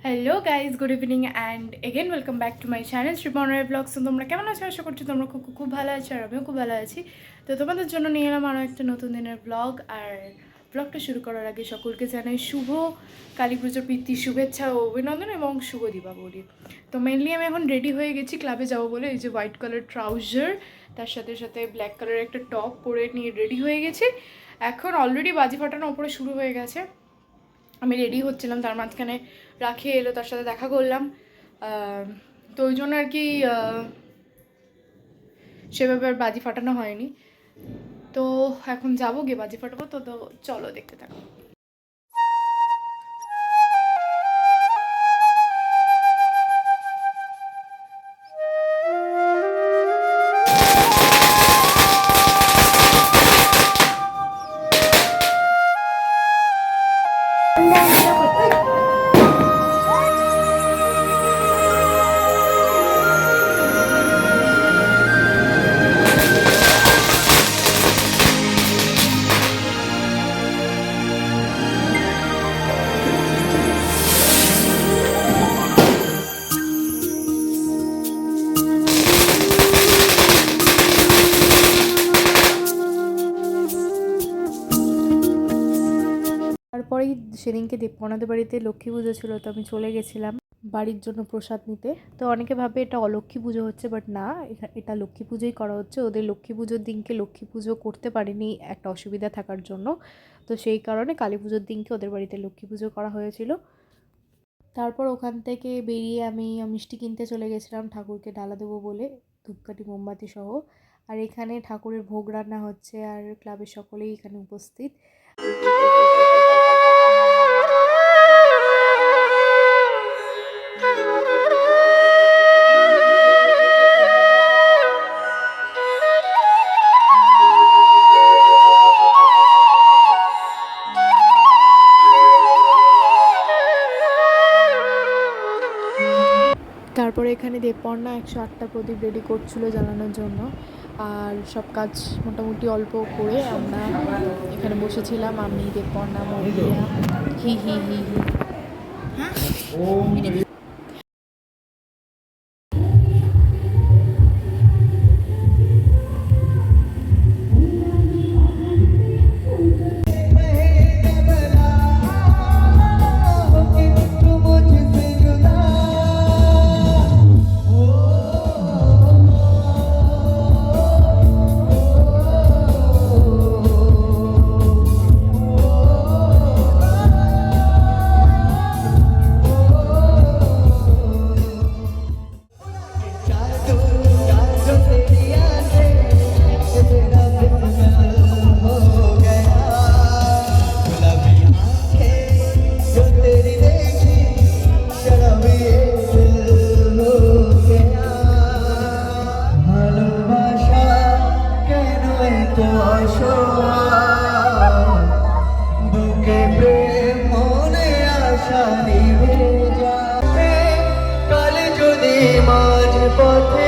Hello guys, good evening and again welcome back to my channel শ্রীপর্ণার blogs. তো তোমরা কেমন আছো? আশা করছি তোমরা খুব খুব ভালো আছো, আর আমিও খুব ভালো আছি। তো তোমাদের জন্য নিয়ে এলাম আরও একটা নতুন দিনের ব্লগ। আর ব্লগটা শুরু করার আগে সকলকে জানাই শুভ কালী পুজোর প্রীতি শুভেচ্ছা ও অভিনন্দন এবং শুভ দীপাবলি। তো মেনলি আমি এখন রেডি হয়ে গেছি ক্লাবে যাবো বলে। এই যে হোয়াইট কালার ট্রাউজার, তার সাথে সাথে ব্ল্যাক কালারের একটা টপ পরে নিয়ে রেডি হয়ে গেছি। এখন অলরেডি বাজি ফাটানো ওপরে শুরু হয়ে গেছে। আমি রেডি হচ্ছিলাম, তার মাঝখানে রাখি এলো, তার সাথে দেখা করলাম। তো ওই জন্য আর কি সেভাবে আর বাজি ফাটানো হয়নি। তো এখন যাবো, গিয়ে বাজি ফাটাবো। তো চলো দেখতে থাকো। তারপরেই সেদিনকে দেবপনাদের বাড়িতে লক্ষ্মী পুজো ছিল, তো আমি চলে গেছিলাম বাড়ির জন্য প্রসাদ নিতে। তো অনেকে ভাবে এটা অলক্ষ্মী পুজো হচ্ছে, বাট না, এটা লক্ষ্মী পুজোই করা হচ্ছে। ওদের লক্ষ্মী পুজোর দিনকে লক্ষ্মী পুজো করতে পারেনি একটা অসুবিধা থাকার জন্য, তো সেই কারণে কালী পুজোর দিনকে ওদের বাড়িতে লক্ষ্মী পুজো করা হয়েছিল। তারপর ওখান থেকে বেরিয়ে আমি মিষ্টি কিনতে চলে গেছিলাম ঠাকুরকে ডালা দেবো বলে, ধূপকাঠি মোমবাতি সহ। আর এখানে ঠাকুরের ভোগ রান্না হচ্ছে, আর ক্লাবের সকলেই এখানে উপস্থিত। তারপরে এখানে দেবপর্ণা 108টা প্রদীপ রেডি করছিল জ্বালানোর জন্য। আর সব কাজ মোটামুটি অল্প করে আমরা এখানে বসেছিলাম, আমি, দেবপর্ণা, মহিলা, হি হি হি হি। কাল যদি মাঝ পথে